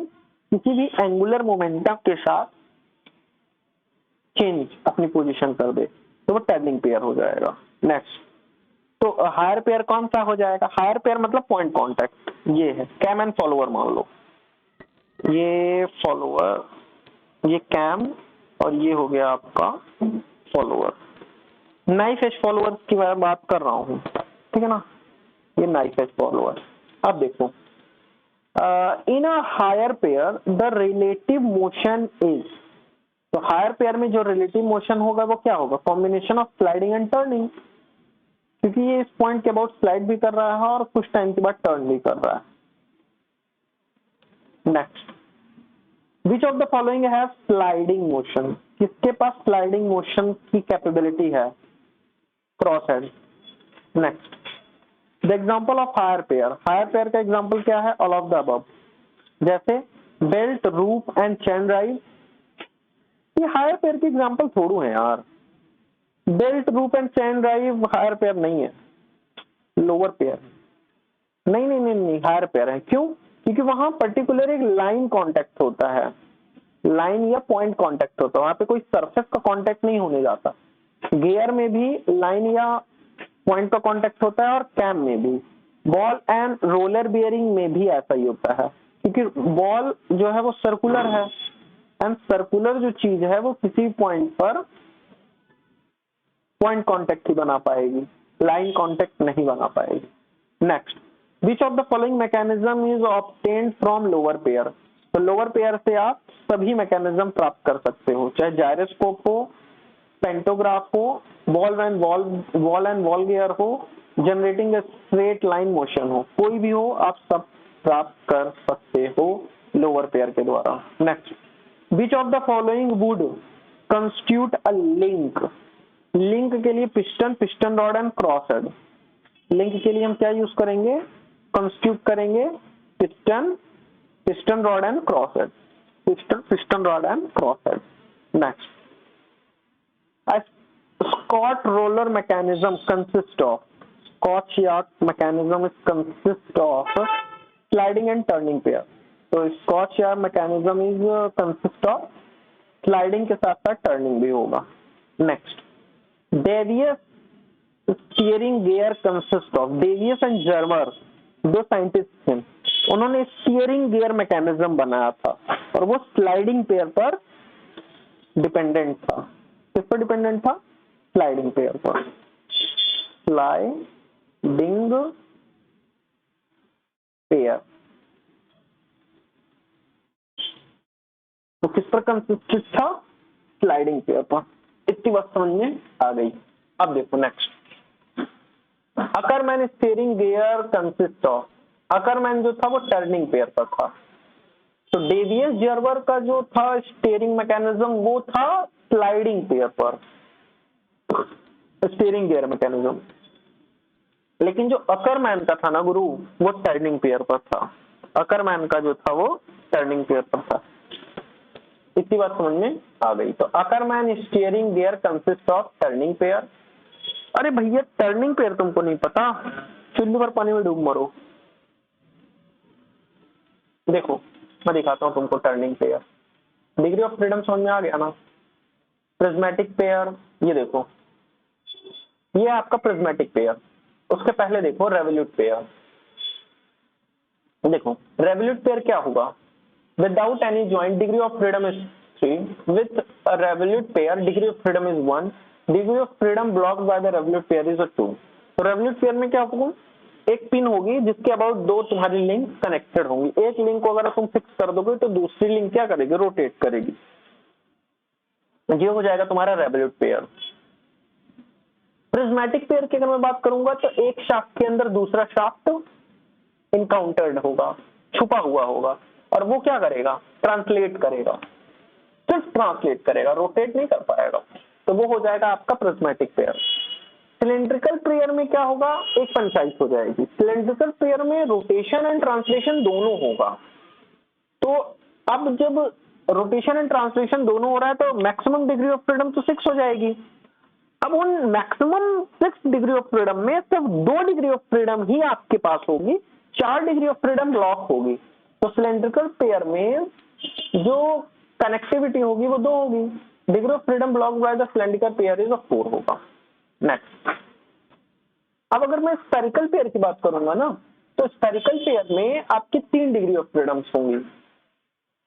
किसी भी एंगुलर मोमेंटम के साथ चेंज अपनी पोजीशन कर दे, तो वो टर्निंग पेयर हो जाएगा। नेक्स्ट, तो हायर पेयर कौन सा हो जाएगा? हायर पेयर मतलब पॉइंट कांटेक्ट, ये है कैम एंड फॉलोअर। मान लो ये फॉलोअर, ये कैम और ये हो गया आपका फॉलोअर। नाइफ एज फॉलोअर की बात कर रहा हूँ, ठीक है ना, ये नाइफ एज फॉलोअर। अब देखो in a higher pair the relative motion is, तो हायर पेयर में जो रिलेटिव मोशन होगा वो क्या होगा? Combination of sliding and turning, क्योंकि ये इस पॉइंट के अबाउट स्लाइड भी कर रहा है और कुछ टाइम के बाद टर्न भी कर रहा है। Next, which of the following have sliding motion, किसके पास स्लाइडिंग मोशन की कैपेबिलिटी है? Cross head. Next, the example of higher pair, higher pair का एग्जांपल क्या है? ऑल ऑफ द अबव, जैसे belt, rope and chain drive. ये हायर पेयर के एग्जांपल थोड़ू है यार, belt, rope and chain drive higher pair नहीं है, लोअर पेयर। नहीं नहीं नहीं नहीं, हायर पेयर है। क्यों? क्योंकि वहां पर्टिकुलर एक लाइन कांटेक्ट होता है, लाइन या पॉइंट कांटेक्ट होता है, वहां पे कोई सरफेस का कांटेक्ट नहीं होने जाता। गियर में भी लाइन या पॉइंट का कांटेक्ट होता है और कैम में भी। बॉल एंड रोलर बियरिंग में भी ऐसा ही होता है, क्योंकि बॉल जो है वो सर्कुलर है एंड सर्कुलर जो चीज है वो किसी पॉइंट पर पॉइंट कांटेक्ट ही बना पाएगी, लाइन कांटेक्ट नहीं बना पाएगी। Next, which of the following mechanism is obtained from lower pair, तो लोअर पेयर से आप सभी मैकेनिज्म प्राप्त कर सकते हो, चाहे जायरोस्कोप हो, पेंटोग्राफ हो, वॉल एंड वॉल गियर हो, जनरेटिंग स्ट्रेट लाइन मोशन हो, कोई भी हो, आप सब प्राप्त कर सकते हो लोअर पेयर के द्वारा। Next, which of the following would constitute a link, link के लिए piston, piston rod and cross head. Link के लिए हम क्या यूज करेंगे? कंस्टिट्यूट करेंगे piston, piston rod and cross head, piston rod and cross head. Next, a Scott roller mechanism consists of, Scotch yard mechanism is consist of sliding and turning pair, तो Scotch yard mechanism is consist of sliding के साथ साथ turning भी होगा। Next, Davies steering gear consist of, Davies and Germer दो साइंटिस्ट थे, उन्होंने स्टीयरिंग गियर मैकेनिज्म बनाया था और वो स्लाइडिंग पेयर पर डिपेंडेंट था। किस पर डिपेंडेंट था? स्लाइडिंग पेयर पर। स्लाइडिंग पेयर तो किस पर कंसिस्टेड था? स्लाइडिंग पेयर पर। इतनी बात समझ में आ गई। अब देखो next, Ackermann steering gear consist of, Ackermann जो था वो टर्निंग पेयर पर था, तो डेवियस जर्वर का जो था स्टीयरिंग मैकेनिज्म वो था स्लाइडिंग पेयर पर, स्टीयरिंग गियर मैकेनिज्म। लेकिन जो अकरमैन का था ना गुरु, वो टर्निंग पेयर पर था। अकरमैन का जो था वो टर्निंग पेयर पर था। इतनी बात समझ में आ गई। तो Ackermann steering gear consist of turning pair. अरे भैया टर्निंग पेयर तुमको नहीं पता, चुल्ली पर पानी में डूब मरो। देखो मैं दिखाता हूं तुमको turning pair. Degree of freedom समझ में आ गया ना? प्रिज्मेटिक पेयर, ये देखो ये आपका प्रिज्मेटिक पेयर। उसके पहले देखो रेवोल्यूट पेयर। देखो रेवोल्यूट पेयर क्या होगा? Without any joint degree of freedom is 3, with a revolute pair degree of freedom is 1, degree of freedom blocked by the revolute pair is 2। तो रेवोल्यूट पेयर में क्या होगा? एक पिन होगी जिसके अबाउट दो तुम्हारी लिंक कनेक्टेड होंगी। एक लिंक को अगर तुम फिक्स कर दोगे तो दूसरी लिंक क्या करेगी? रोटेट करेगी। ये हो जाएगा तुम्हारा रेवोल्यूट पेयर। प्रिज्मेटिक पेयर की अगर मैं बात करूंगा तो एक शाफ्ट के अंदर दूसरा शाफ्ट इनकाउंटर्ड होगा, छुपा हुआ होगा, और वो क्या करेगा? ट्रांसलेट करेगा, सिर्फ ट्रांसलेट करेगा, रोटेट नहीं कर पाएगा। तो वो हो जाएगा आपका प्रिज्मेटिक पेयर। सिलेंड्रिकल पेयर में क्या होगा? एक पंचायत हो जाएगी। सिलेंड्रिकल पेयर में रोटेशन एंड ट्रांसलेशन दोनों होगा। तो अब जब रोटेशन एंड ट्रांसलेशन दोनों हो रहा है तो मैक्सिमम डिग्री ऑफ फ्रीडम तो 6 हो जाएगी। अब उन मैक्सिमम 6 डिग्री ऑफ फ्रीडम में सिर्फ 2 डिग्री ऑफ फ्रीडम ही आपके पास होगी, 4 डिग्री ऑफ फ्रीडम ब्लॉक होगी। तो सिलेंड्रिकल पेयर में जो कनेक्टिविटी होगी वो 2 होगी। Degree of freedom block by the cylindrical pair is 4 होगा। नेक्स्ट, अब अगर मैं स्फेरिकल पेयर की बात करूंगा ना, तो स्फेरिकल पेयर में आपकी 3 डिग्री ऑफ फ्रीडम्स होंगी।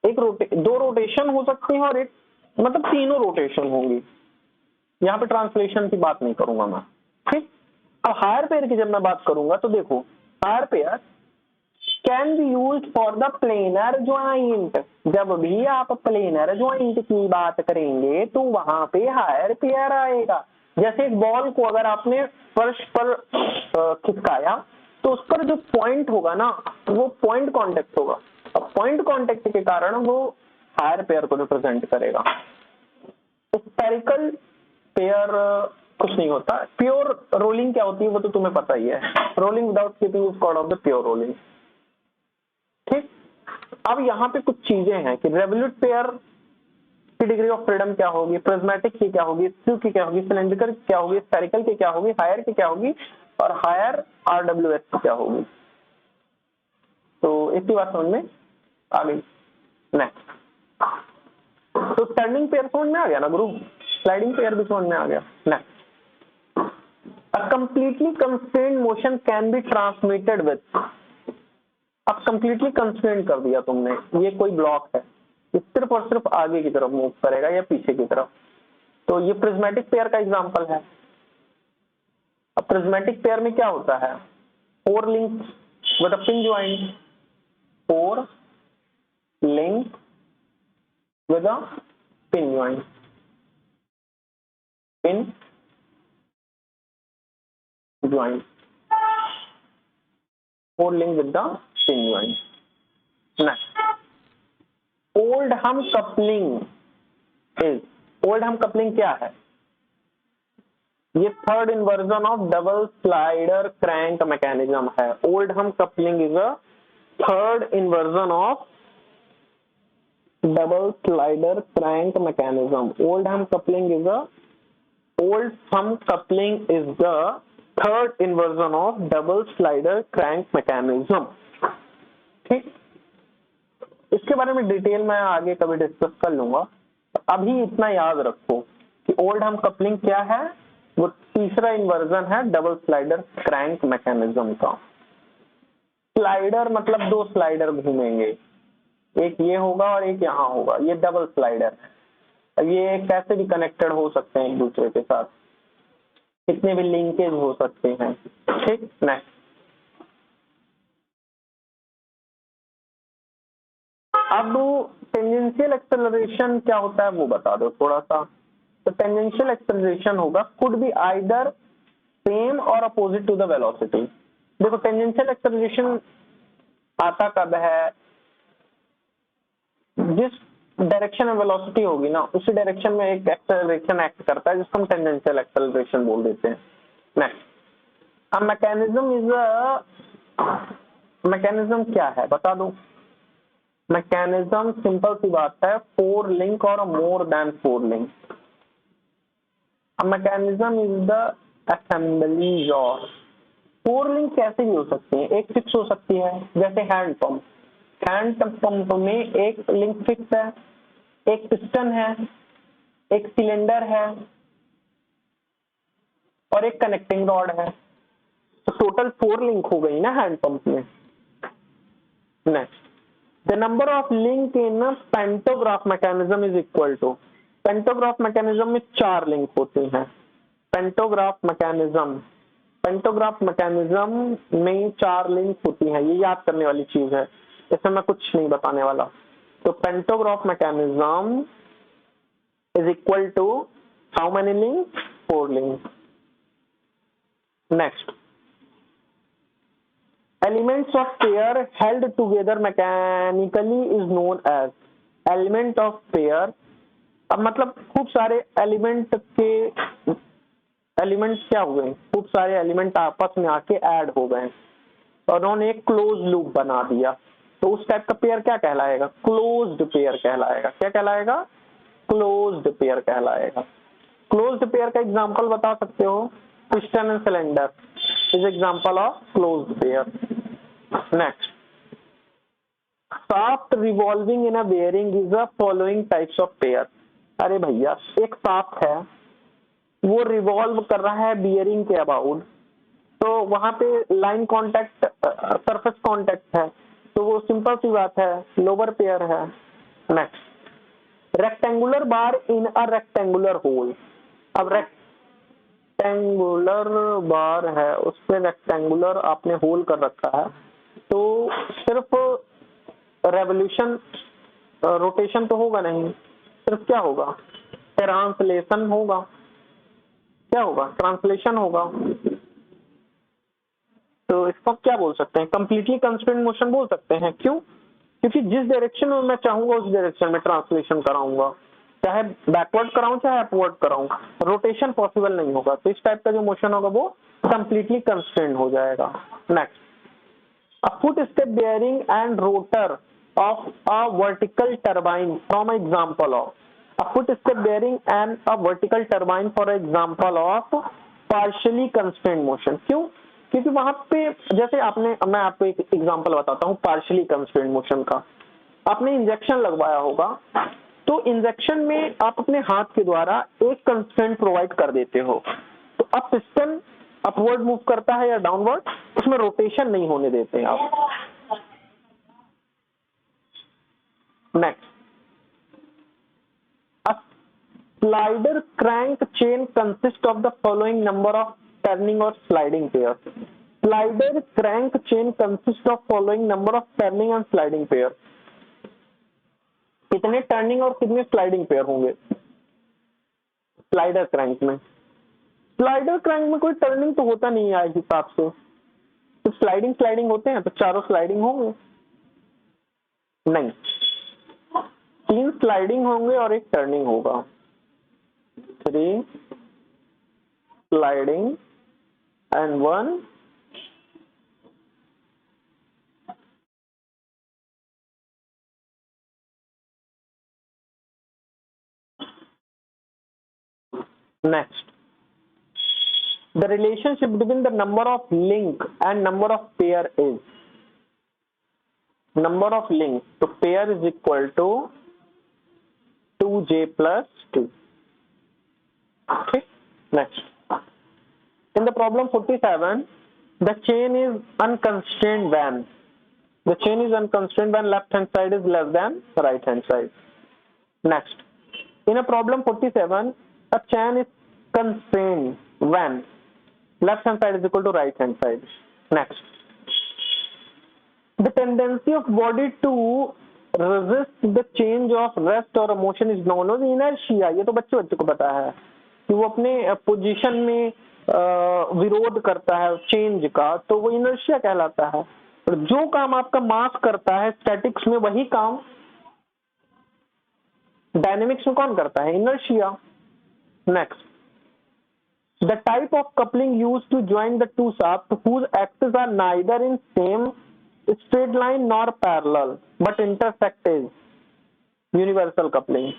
दो रोटेशन हो सकती है और एक मतलब तीनों रोटेशन होंगी। यहाँ पे ट्रांसलेशन की बात नहीं करूंगा मैं, ठीक। अब हायर पेयर की जब मैं बात करूंगा तो देखो, higher pair can be used for the planar joint. जब भी आप प्लेनर ज्वाइंट की बात करेंगे तो वहां पे हायर पेयर आएगा। जैसे एक बॉल को अगर आपने फर्श पर खिसकाया तो उस पर जो पॉइंट होगा ना, वो पॉइंट कांटेक्ट होगा। अब पॉइंट कांटेक्ट के कारण वो हायर पेयर को रिप्रेजेंट करेगा। स्फेरिकल पेयर कुछ नहीं होता। प्योर रोलिंग क्या होती है वो तो तुम्हें पता ही है। Rolling without skipping is called of the pure rolling, ठीक। अब यहाँ पे कुछ चीजें हैं कि रेवोल्यूट पेयर की डिग्री ऑफ फ्रीडम क्या होगी, प्रिज्मेटिक की क्या होगी, स्क्यू की क्या होगी, सिलेंड्रिकल की क्या होगी, स्फेरिकल की क्या होगी, हायर की क्या होगी, और हायर आरडब्ल्यूएस की क्या होगी। तो इतनी बात समझ में आ गई। नेक्स्ट, तो टर्निंग पेयर समझ में आ गया ना गुरु, स्लाइडिंग पेयर भी समझ में आ गया। Next, a completely constrained motion can be transmitted with. अब कंप्लीटली कंस्ट्रेंट कर दिया तुमने, ये कोई ब्लॉक है, ये सिर्फ और सिर्फ आगे की तरफ मूव करेगा या पीछे की तरफ, तो ये प्रिज्मेटिक पेयर का एग्जांपल है। अब प्रिज्मेटिक पेयर में क्या होता है? 4 link with a pin joint, 4 link with a pin joint, pin joint, 4 link with the pin joint. Next, Oldham coupling is, Oldham coupling क्या है? ये third inversion of double slider crank mechanism है। Oldham coupling is a third inversion of double slider crank mechanism. Oldham coupling is a Oldham coupling is the third inversion of double slider crank mechanism, ठीक। इसके बारे में डिटेल में आगे कभी डिस्कस कर लूंगा। अभी इतना याद रखो कि ओल्डहम कपलिंग क्या है? वो तीसरा इन्वर्जन है डबल स्लाइडर क्रैंक मैकेनिज्म का। स्लाइडर मतलब दो स्लाइडर घूमेंगे, एक ये होगा और एक यहाँ होगा, ये डबल स्लाइडर है। ये कैसे भी कनेक्टेड हो सकते हैं एक दूसरे के साथ, कितने भी लिंकेज हो सकते हैं। ठीक, नेक्स्ट। अब टेंजेंशियल एक्सेलरेशन क्या होता है वो बता दो थोड़ा सा। तो टेंजेंशियल एक्सेलरेशन होगा कुड बी आइदर सेम और अपोजिट टू द वेलोसिटी। देखो टेंजेंशियल एक्सेलरेशन आता कब है, जिस डायरेक्शन में वेलोसिटी होगी ना उसी डायरेक्शन में एक एक्सेलरेशन एक्ट करता है, जिसको हम टेंजेंशियल एक्सेलरेशन बोल देते हैं। नेक्स्ट, अब मैकेनिज्म क्या है बता दो। मैकेनिज्म सिंपल सी बात है, 4 लिंक और more than 4 link. A mechanism is the assembly of 4 link कैसे भी हो सकती है, एक फिक्स हो सकती है, जैसे हैंड पंप। हैंड पंप में एक लिंक फिक्स है, एक पिस्टन है, एक सिलेंडर है और एक कनेक्टिंग रॉड है। तो टोटल 4 लिंक हो गई ना हैंड पंप में। Next, the number of link in pantograph mechanism is equal to. Pantograph mechanism में 4 लिंक होती हैं। पेंटोग्राफ मैकेनिज्म में 4 लिंक होती हैं, ये याद करने वाली चीज है, इसमें मैं कुछ नहीं बताने वाला। तो pantograph mechanism is equal to how many link, 4 link. Next, elements of pair held together mechanically is known as. Element of pair, अब मतलब खूब सारे एलिमेंट क्या हुए, खूब सारे एलिमेंट आपस में आके ऐड हो गए और उन्होंने एक क्लोज लूप बना दिया, तो उस टाइप का पेयर क्या कहलाएगा, क्लोज्ड पेयर कहलाएगा। क्या कहलाएगा, क्लोज्ड पेयर कहलाएगा। क्लोज्ड पेयर का एग्जांपल बता सकते हो, piston and cylinder is example of closed pair. Next, shaft revolving in a bearing is a following types of pair. अरे भैया, एक शाफ्ट है वो रिवॉल्व कर रहा है बियरिंग के अबाउट, तो वहां पे लाइन कांटेक्ट, सरफेस कांटेक्ट है, तो वो सिंपल सी बात है, लोअर पेयर है। Next, rectangular bar in a rectangular hole. अब रेक्टेंगुलर बार है, उसमें रेक्टेंगुलर आपने होल कर रखा है, तो सिर्फ रेवोल्यूशन, रोटेशन तो होगा नहीं, सिर्फ क्या होगा, ट्रांसलेशन होगा। क्या होगा, ट्रांसलेशन होगा। तो इसको क्या बोल सकते हैं, कंप्लीटली कंस्ट्रेंट मोशन बोल सकते हैं। क्यों, क्योंकि जिस डायरेक्शन में मैं चाहूंगा उस डायरेक्शन में ट्रांसलेशन कराऊंगा, चाहे बैकवर्ड कराऊं चाहे अपवर्ड कराऊं, रोटेशन पॉसिबल नहीं होगा। तो इस टाइप का जो मोशन होगा वो कंप्लीटली कंस्ट्रेंट हो जाएगा। Next, a foot step bearing and rotor of a vertical turbine from example of a foot step bearing and a vertical turbine for example of partially constrained motion। क्यों, क्योंकि वहां पे जैसे मैं आपको एक एग्जांपल बताता हूँ पार्शियली कंस्ट्रेंड मोशन का। आपने इंजेक्शन लगवाया होगा, तो इंजेक्शन में आप अपने हाथ के द्वारा एक कंस्ट्रेंट प्रोवाइड कर देते हो, तो अब पिस्टन अपवर्ड मूव करता है या डाउनवर्ड, उसमें रोटेशन नहीं होने देते हैं आप। Next, a slider crank chain consists of the following number of turning or sliding pairs. Slider crank chain consists of following number of turning and sliding pairs. कितने टर्निंग और कितने स्लाइडिंग पेयर होंगे स्लाइडर क्रैंक में? स्लाइडर क्रैंक में कोई टर्निंग तो होता नहीं है हिसाब से, तो स्लाइडिंग होते हैं, तो चारों स्लाइडिंग होंगे नहीं, 3 स्लाइडिंग होंगे और एक टर्निंग होगा। 3 sliding and 1 next, the relationship between the number of link and number of pair is, number of link तो pair is equal to 2j + 2। ठीक, next, In the problem 47, the chain is unconstrained when the chain is unconstrained when left hand side is less than right hand side. Next, in a problem 47, a chain is constrained when left hand side is equal to right hand side. Next, the tendency of body to resist the change of rest or motion is known as inertia. ये तो बच्चे को पता है कि वो अपने पोजीशन में विरोध करता है चेंज का, तो वो इनर्शिया कहलाता है। और जो काम आपका मास करता है स्टैटिक्स में, वही काम डायनेमिक्स में कौन करता है? Inertia. Next, the type of coupling used to join the two shaft whose axes are neither in same straight line nor parallel but intersect is universal coupling.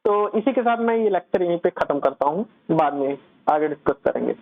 तो इसी के साथ मैं ये लेक्चर यहीं पे खत्म करता हूँ, बाद में आगे डिस्कस करेंगे।